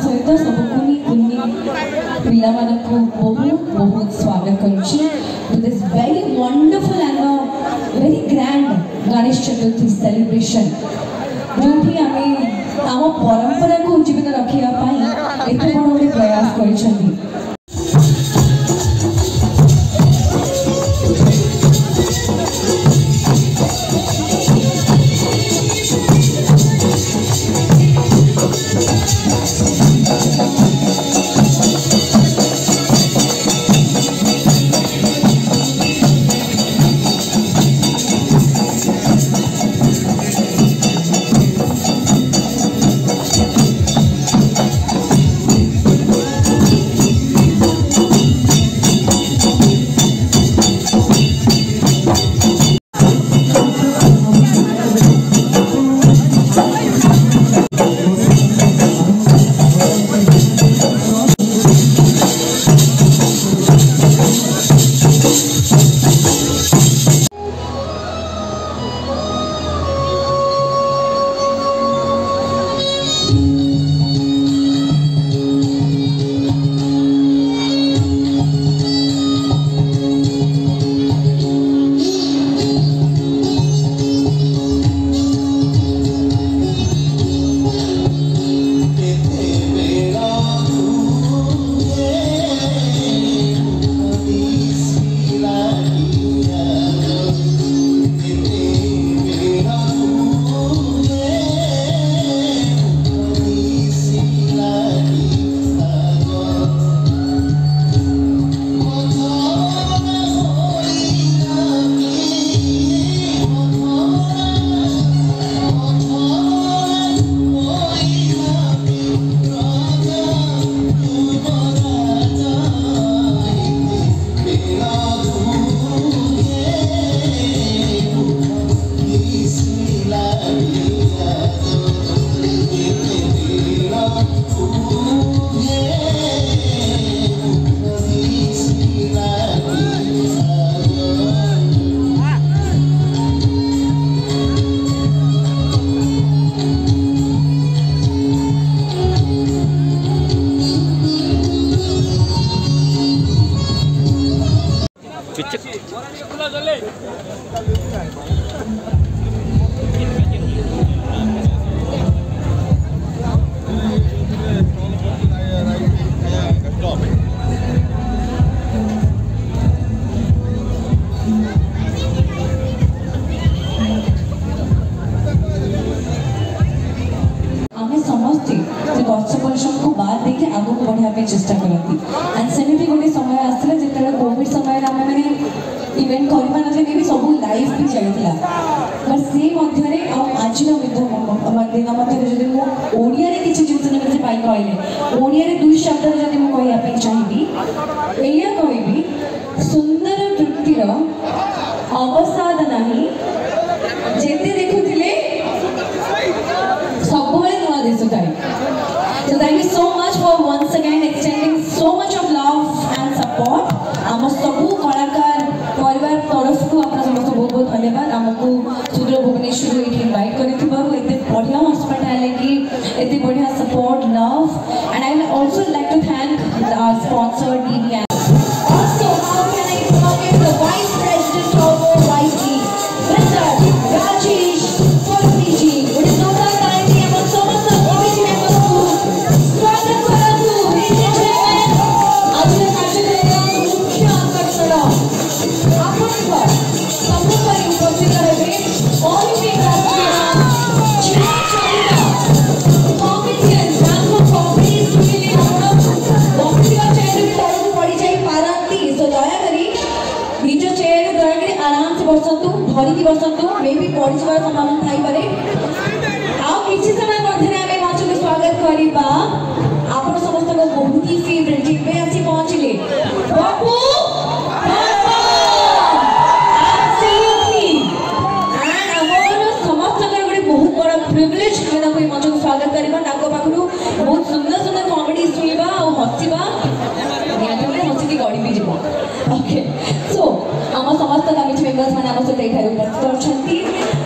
सहित सबकुनी कुनी पिला मानकु बहुत बहुत स्वागत करुछि to this very wonderful and very grand Ganesh Chaturthi celebration जोठी आमे आम परंपरा को जीवित रखिया पाई एते बड़ प्रयास करिसथि। चेष्टा करती एंड सेमी भी गोटे समय आसला जिते कोविड समय मैंने इवेंट कर भी सब लाइव भी चलता बट से आज दिन मध्य ओडिया किसी जिन पाई कहले ओडिया दुई शब्द जब मुझे कहवाई चाहिए या कह सुंदर तृप्तिर अवसाद नहीं जेते देखुले सब नुआ दिशुए। So thank you so much for once again extending so much of love and support. आम सबू कलाकार परिवार तरफ को आप समस्त बहुत बहुत धन्यवाद आमको सुदूर भुवनेश्वर ये इनवाइट कर एते बढ़िया हॉस्पिटैलिटी एते बढ़िया support love and I will also like to thank our sponsor DV also how can I welcome the vice president of YG Mr. Rajesh Purvi ji would you know that kindly among so much of committee members को स्वागत करतु विजय chairman आज कार्यक्रम मुख्य आकर्षण आपनकर सम्मुखରେ उपस्थित ହେବେ all India जिला चलित कॉम्पिटिशन ग्राम कॉम्पिटिशन के लिए हम बॉक्सिंग चैनल की तरफ पड़ी की फेवरेट जिनपे आसी पहुंचले बापू प्रिविलेज कोई मंच को स्वागत करबा ताको पाखरु बहुत सुंदर सुंदर कॉमेडी सुनिबा और हसीबा निहाते हसी की गड़ी भी जीवो ओके सो हम समस्त कमिटी मेंबर्स माने हम सहित एठारे उपस्थित अछंती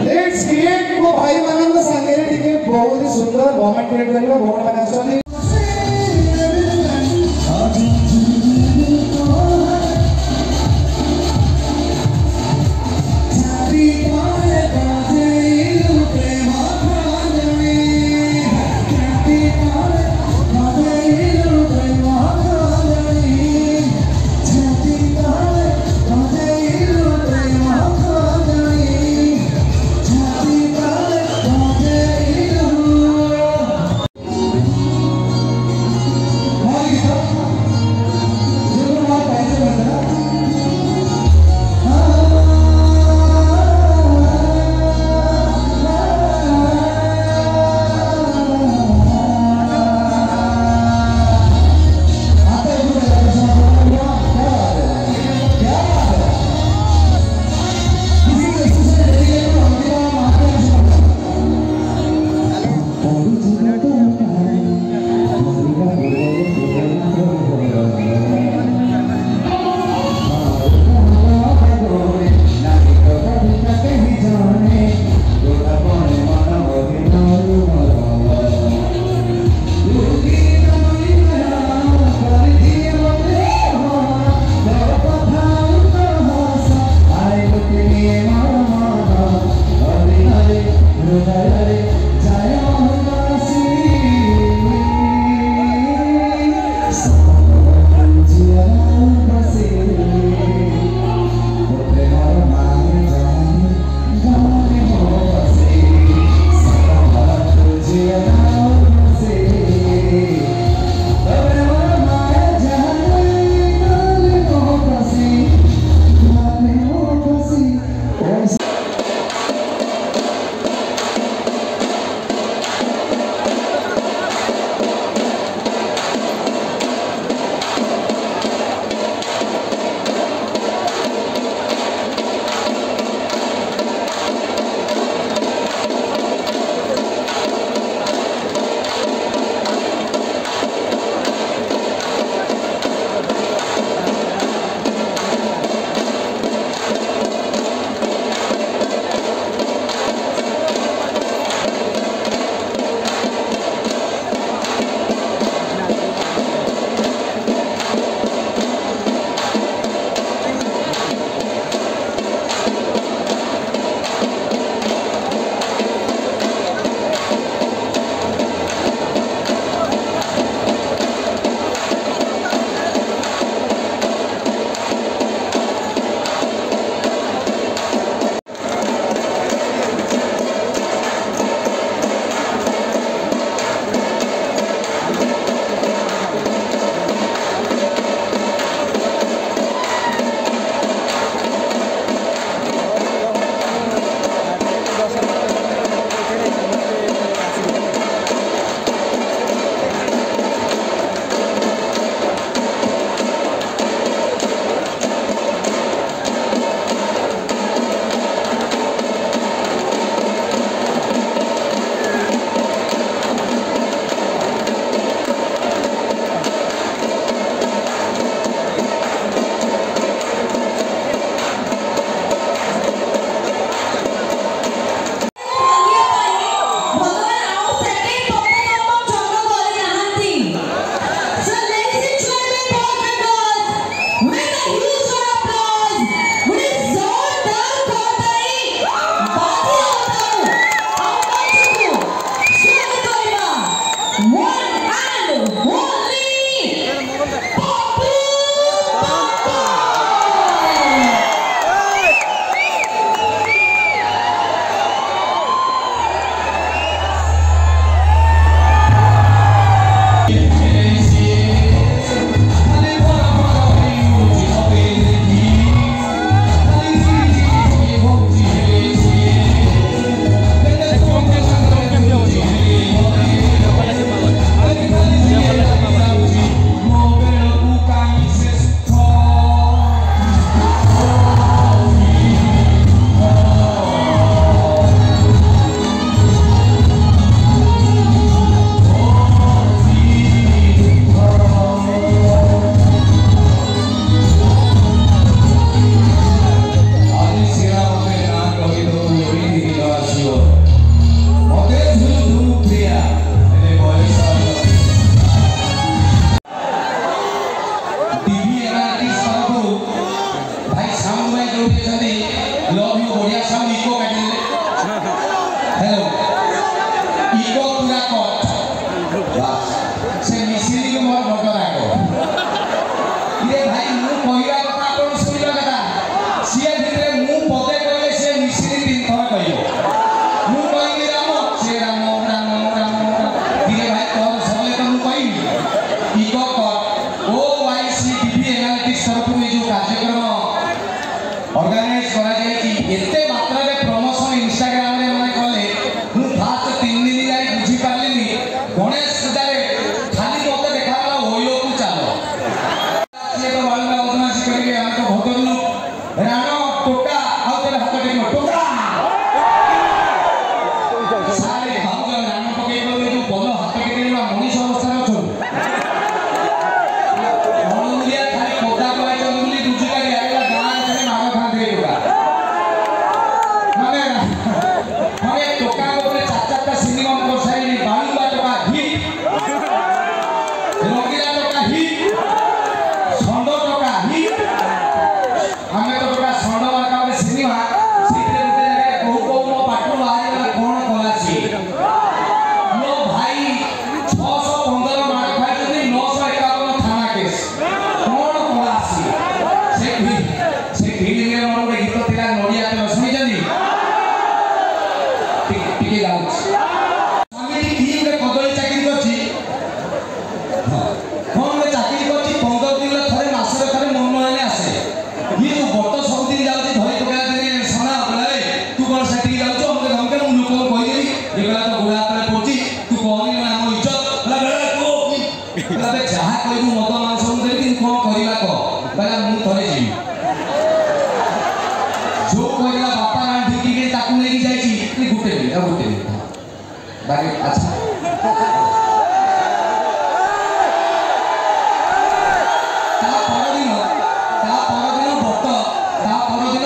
लेट्स क्रिएट को भाई मानन संगे टिके बहुत ही सुंदर मोमेंट क्रिएट करबा बहुत माने आछन ଟିକେ ଗାଉଛି ସ୍ୱାମୀ ଠିକ ଗୋଟେ କଦଳୀ ଚାକିରି କରିଛି ହଁ ଗୋଟେ ଚାକିରି କରିଛି 15 ଦିନ ଥରେ ମାସରେ ଥରେ ମନ ହେଲେ ଆସେ ଇଏ ଯୋଉ ବଟ ସବୁଦିନ ଯାଉଛି ଧରି ପକେଇଲା ଦିନେ ସନା ବୋଲେ ତୁ କଣ ସେଠିକି ଯାଉଛୁ ଅମକେ ଧମକେ ମୁଁ ଲୋକଙ୍କୁ କହିଦେବି ଏ ବେଳା ତ ଗୋଡ ହାତରେ ପଡୁଛି ତୁ କହନି ଆମ ଇଜ୍ଜତ ଯାହା କହିବୁ ମଦ ମାଂସ ମୁଁ ଦେବି କିନ୍ତୁ କଣ କରିବା କହ କହିଲା ମୁଁ ଥରେ ଯିବି जो कहला बापा ना ढिकी के ताकू नहीं जाई छी गुटे बाकी अच्छा ता परदिन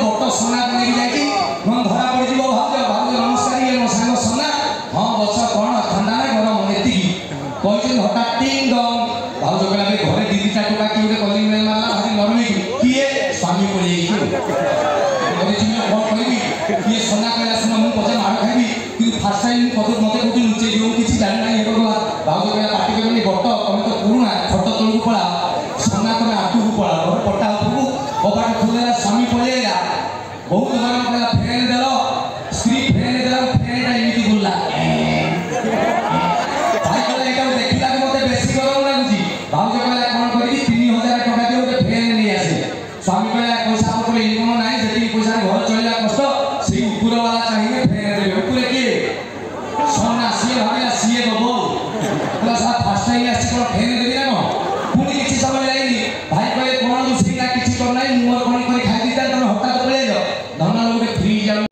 बट सोना नहीं जाई छी हम धरा पड़ जीवो भाव नमस्कार ये मो संग सोना हां बस कोन ठंडा ना गरम एति कहछन हठात टिंग दम भाव जो कहला घरे दीदी चा टका की उठे कलिंग में मारला भारी नरमी किए स्वामी पड़ी ये सोना कहला सुन मु पछे मार खाइबी कि फर्स्ट टाइम पदर मते कोठी नुचे दियो किछि जानि ना हे करला बाबू कहला पार्टी करनी बट कमे तो पुरुना फट तळु पळा सोना कमे आटू को पळा घर पटा उपु कबाट खुलेला स्वामी पळेला बहुत बार कहला फेन देलो स्त्री फेन देला फेनटा एमिति गुल्ला भाई कहला एटा देखिला मते बेसी गरम लागुची बाबू कहला कोन करी 3000 टका दियो के फेन नै आसे स्वामी कहला पैसा पत्र इनकम नाही जति पैसा घर चलिला कष्ट से ऊपर वाला चाहिए फेर दे ऊपर के सोना से भागला सीए दबो प्लस फर्स्ट टाइम आसी को फेर दे ना पुनी किछि समय लाइनी भाई कहे कोन दूसरी का किछि कर नाही मोर कोन कोन खाइ दिता तमे हटा तो ले जाओ धना लोग फ्री जाओ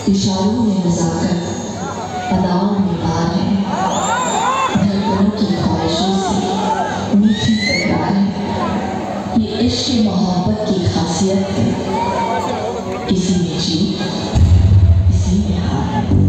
इशारों में नजाकत, अदाओं में बार है, धड़कनों की ख्वाहिशों से मीठी तकरार है। ये इश्क मोहब्बत की खासियत है, इसी में जीत, इसी में हार है।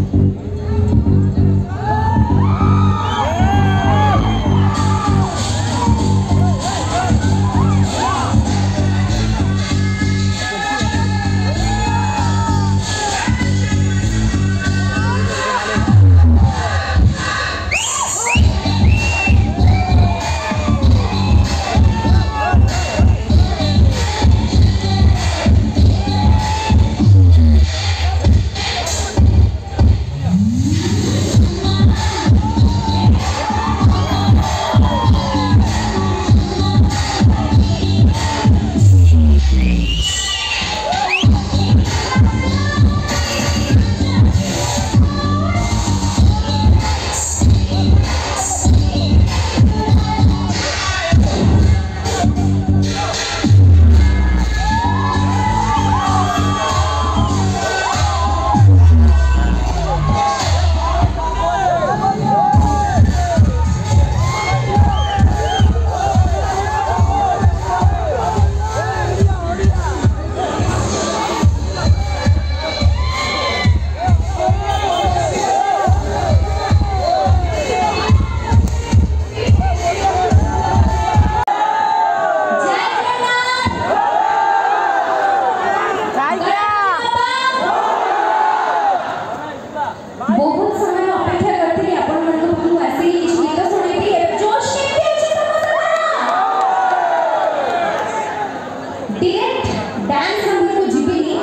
डांस हम को जीविनी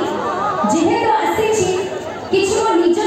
जेहे तो आसी छी किछ निज